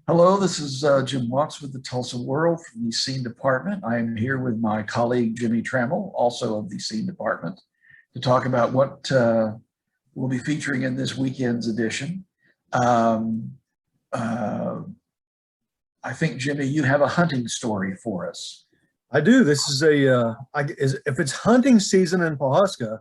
Hello, this is Jim Watts with the Tulsa World from the Scene Department. I am here with my colleague Jimmy Trammell, also of the Scene Department, to talk about what we'll be featuring in this weekend's edition. Um, uh, I think, Jimmy, you have a hunting story for us. I do. This is if it's hunting season in Pawhuska,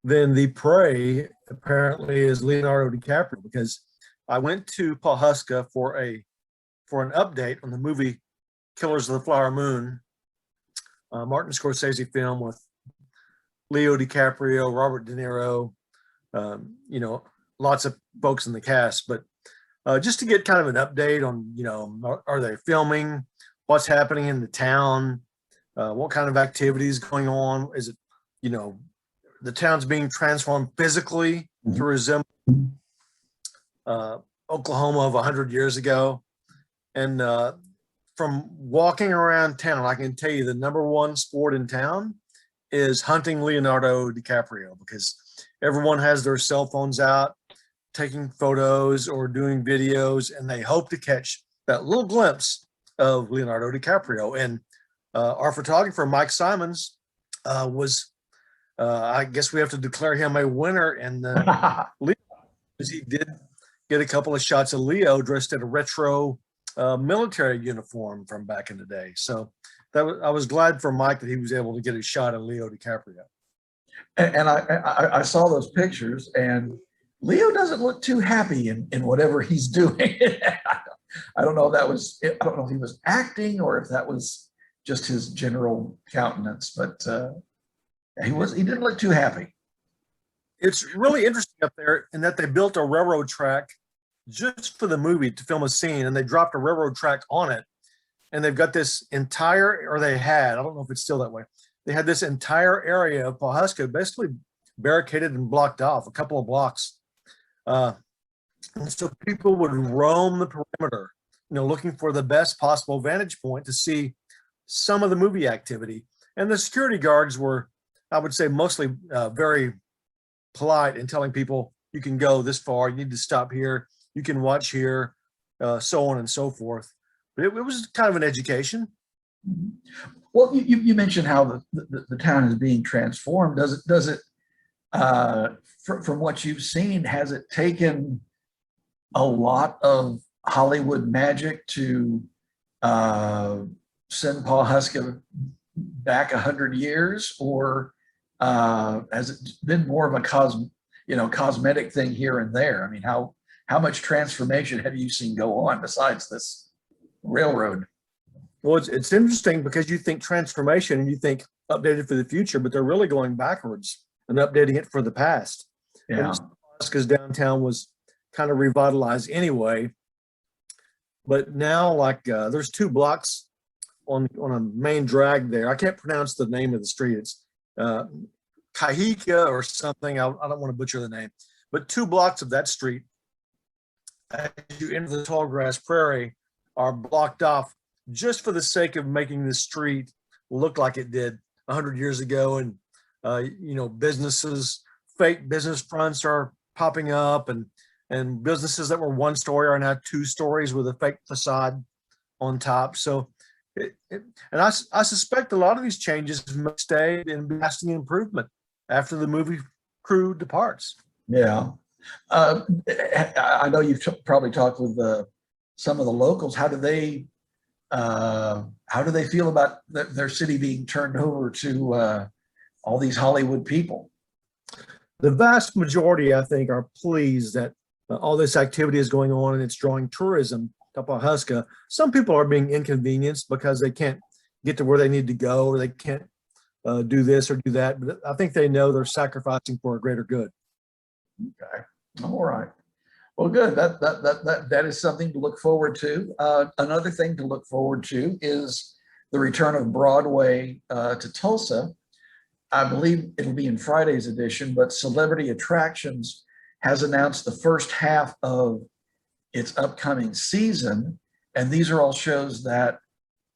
then the prey apparently is Leonardo DiCaprio, because I went to Pawhuska for an update on the movie Killers of the Flower Moon, Martin Scorsese film with Leo DiCaprio, Robert De Niro, lots of folks in the cast. But just to get kind of an update on, are they filming, what's happening in the town, what kind of activities going on? Is it, the town's being transformed physically to resemble Oklahoma of 100 years ago. And from walking around town, I can tell you the number one sport in town is hunting Leonardo DiCaprio, because everyone has their cell phones out, taking photos or doing videos, and they hope to catch that little glimpse of Leonardo DiCaprio. And our photographer, Mike Simons, I guess we have to declare him a winner. And Leo, because he did get a couple of shots of Leo dressed in a retro military uniform from back in the day. So I was glad for Mike that he was able to get a shot of Leo DiCaprio. And I saw those pictures, and Leo doesn't look too happy in whatever he's doing. I don't know if he was acting or if that was just his general countenance, but he didn't look too happy. It's really interesting up there in that they built a railroad track just for the movie to film a scene, and they dropped a railroad track on it. And they've got this entire, or they had, I don't know if it's still that way, they had this entire area of Pawhuska basically barricaded and blocked off, a couple of blocks. And so people would roam the perimeter, looking for the best possible vantage point to see some of the movie activity. And the security guards were, I would say, mostly very polite in telling people, you can go this far, you need to stop here, you can watch here, so on and so forth. But it was kind of an education. Well, you mentioned how the town is being transformed. Does it from what you've seen, has it taken a lot of Hollywood magic to send Pawhuska back 100 years, or has it been more of a cosmetic thing here and there? I mean, how much transformation have you seen go on besides this railroad? Well, it's interesting because you think transformation and you think updated for the future, but they're really going backwards and updating it for the past. Yeah. Because downtown was kind of revitalized anyway. But now, there's 2 blocks on a main drag there. I can't pronounce the name of the street. It's Kahika or something. I don't want to butcher the name. But 2 blocks of that street, as you enter the tall grass prairie, are blocked off just for the sake of making the street look like it did 100 years ago. And businesses, fake business fronts are popping up, and businesses that were 1 story are now 2 stories with a fake facade on top. So and I suspect a lot of these changes may stay in lasting improvement after the movie crew departs. Yeah. I know you've probably talked with some of the locals. How do they feel about their city being turned over to all these Hollywood people? The vast majority, I think, are pleased that all this activity is going on and it's drawing tourism to Pawhuska. Some people are being inconvenienced because they can't get to where they need to go, or they can't do this or do that. But I think they know they're sacrificing for a greater good. Okay. All right. Well, good. That is something to look forward to. Another thing to look forward to is the return of Broadway to Tulsa. I believe it'll be in Friday's edition, but Celebrity Attractions has announced the first half of its upcoming season. And these are all shows that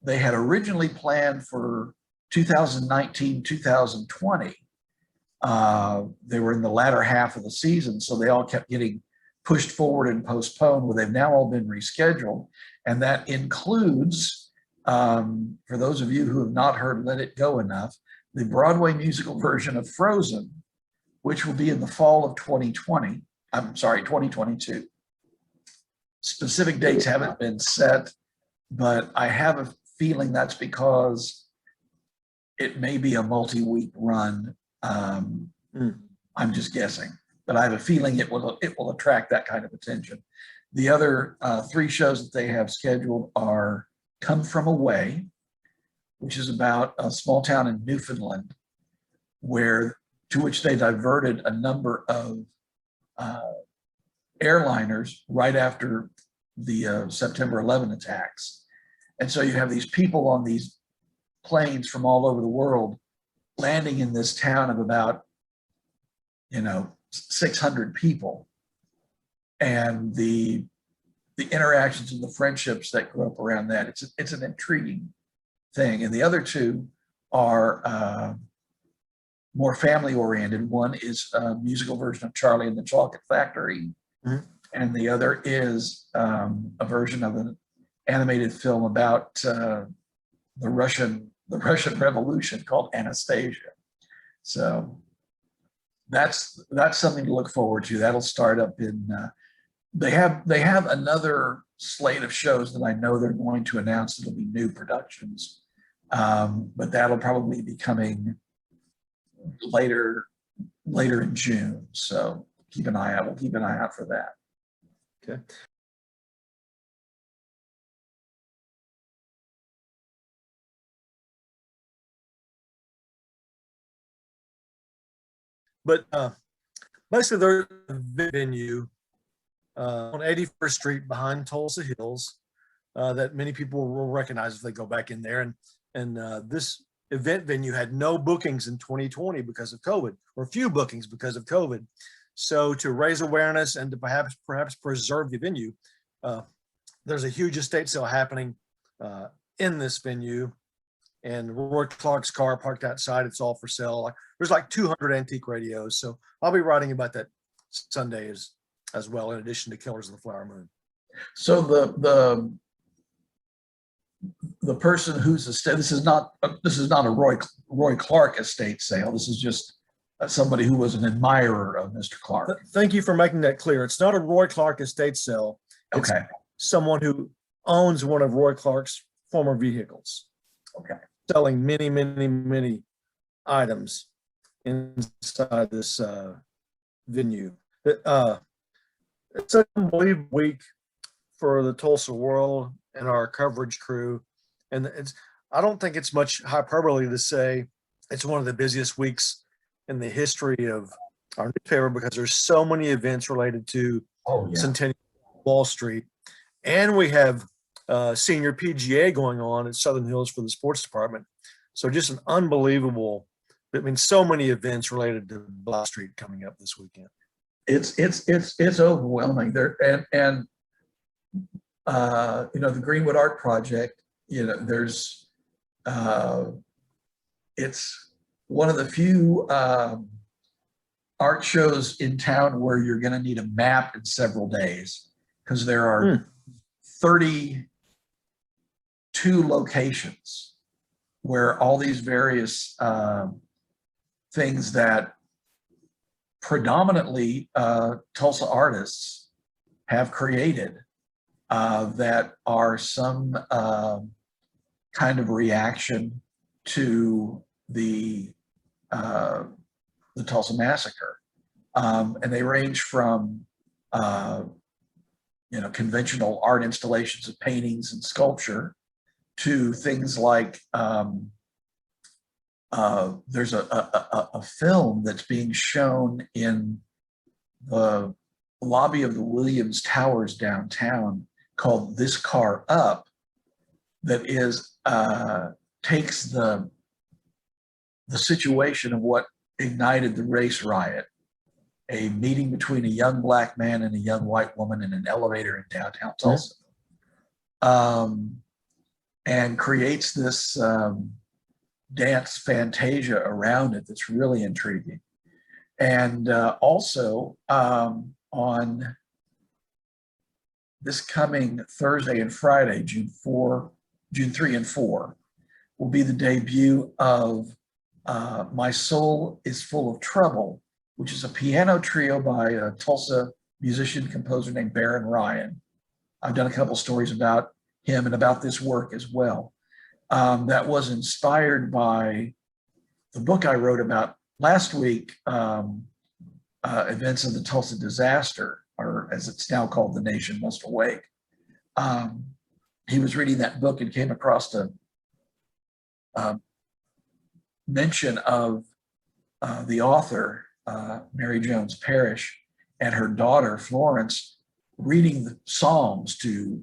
they had originally planned for 2019, 2020. They were in the latter half of the season, so they all kept getting pushed forward and postponed, where they've now all been rescheduled. And that includes, for those of you who have not heard Let It Go enough, the Broadway musical version of Frozen, which will be in the fall of 2020. I'm sorry, 2022. Specific dates haven't been set, but I have a feeling that's because it may be a multi-week run. I'm just guessing, but I have a feeling it will attract that kind of attention. The other 3 shows that they have scheduled are Come From Away, which is about a small town in Newfoundland, to which they diverted a number of airliners right after the September 11 attacks. And so you have these people on these planes from all over the world landing in this town of about, 600 people. And the interactions and the friendships that grew up around that, it's an intriguing thing. And the other 2 are more family oriented. One is a musical version of Charlie and the Chocolate Factory. Mm-hmm. And the other is a version of an animated film about the Russian Revolution called Anastasia. So that's something to look forward to. That'll start up in. They have another slate of shows that I know they're going to announce. It'll be new productions, but that'll probably be coming later in June. So keep an eye out. We'll keep an eye out for that. Okay. But basically, there's a venue on 81st Street behind Tulsa Hills that many people will recognize if they go back in there. And this event venue had no bookings in 2020 because of COVID, or few bookings because of COVID. So to raise awareness and to perhaps preserve the venue, there's a huge estate sale happening in this venue. And Roy Clark's car parked outside. It's all for sale. There's like 200 antique radios. So I'll be writing about that Sunday as well, in addition to Killers of the Flower Moon. So the person whose estate, this is not a Roy Clark estate sale. This is just somebody who was an admirer of Mr. Clark. Thank you for making that clear. It's not a Roy Clark estate sale. It's okay. Someone who owns one of Roy Clark's former vehicles. Okay. Selling many, many, many items inside this venue. It's an unbelievable week for the Tulsa World and our coverage crew. And I don't think it's much hyperbole to say it's one of the busiest weeks in the history of our newspaper, because there's so many events related to Centennial Wall Street. And we have senior PGA going on at Southern Hills for the sports department. So just an unbelievable, so many events related to Wall Street coming up this weekend. It's overwhelming there. And the Greenwood Art Project, there's it's one of the few art shows in town where you're going to need a map in several days, because there are 32 locations where all these various things that predominantly Tulsa artists have created that are some kind of reaction to the Tulsa massacre, and they range from conventional art installations of paintings and sculpture to things like there's a film that's being shown in the lobby of the Williams Towers downtown called This Car Up, that is takes the situation of what ignited the race riot, a meeting between a young black man and a young white woman in an elevator in downtown Tulsa, and creates this dance fantasia around it that's really intriguing. And also on this coming Thursday and Friday, June 3 and 4, will be the debut of My Soul is Full of Trouble, which is a piano trio by a Tulsa musician composer named Baron Ryan. I've done a couple stories about him and about this work as well. That was inspired by the book I wrote about last week, events of the Tulsa disaster, or as it's now called, The Nation Must Awake. He was reading that book and came across a mention of the author, Mary Jones Parrish, and her daughter, Florence, reading the Psalms to,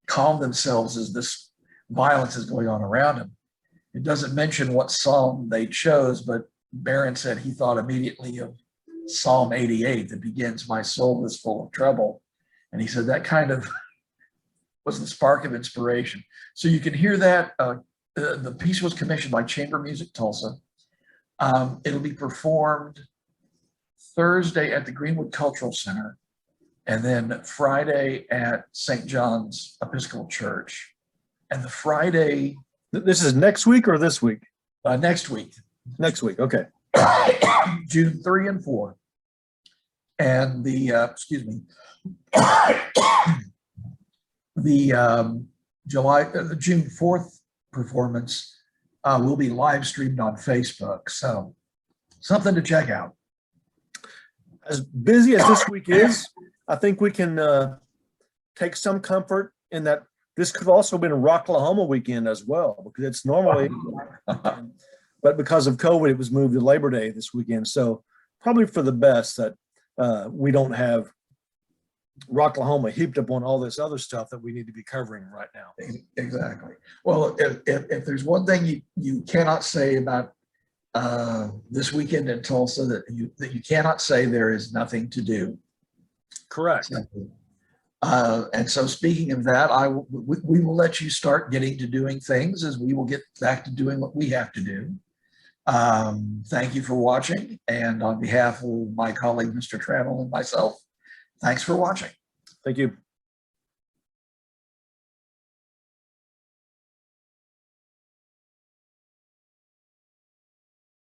calm themselves as this violence is going on around them. It doesn't mention what Psalm they chose, but Barron said he thought immediately of Psalm 88 that begins, "My soul is full of trouble." And he said that kind of was the spark of inspiration. So you can hear that. The piece was commissioned by Chamber Music Tulsa. It'll be performed Thursday at the Greenwood Cultural Center, and then Friday at St. John's Episcopal Church. And the Friday, This is next week or this week? next week, Next week, okay. June 3 and 4. And the, excuse me, the June 4th performance will be live streamed on Facebook. So something to check out. As busy as this week is, I think we can take some comfort in that this could have also been a Rocklahoma weekend as well, because it's normally, but because of COVID, it was moved to Labor Day this weekend. So probably for the best that we don't have Rocklahoma heaped up on all this other stuff that we need to be covering right now. Exactly. Well, if there's one thing you cannot say about this weekend in Tulsa, that you cannot say there is nothing to do. Correct. And so speaking of that, we will let you start getting to doing things as we will get back to doing what we have to do. Thank you for watching. And on behalf of my colleague, Mr. Trammell, and myself, thanks for watching. Thank you.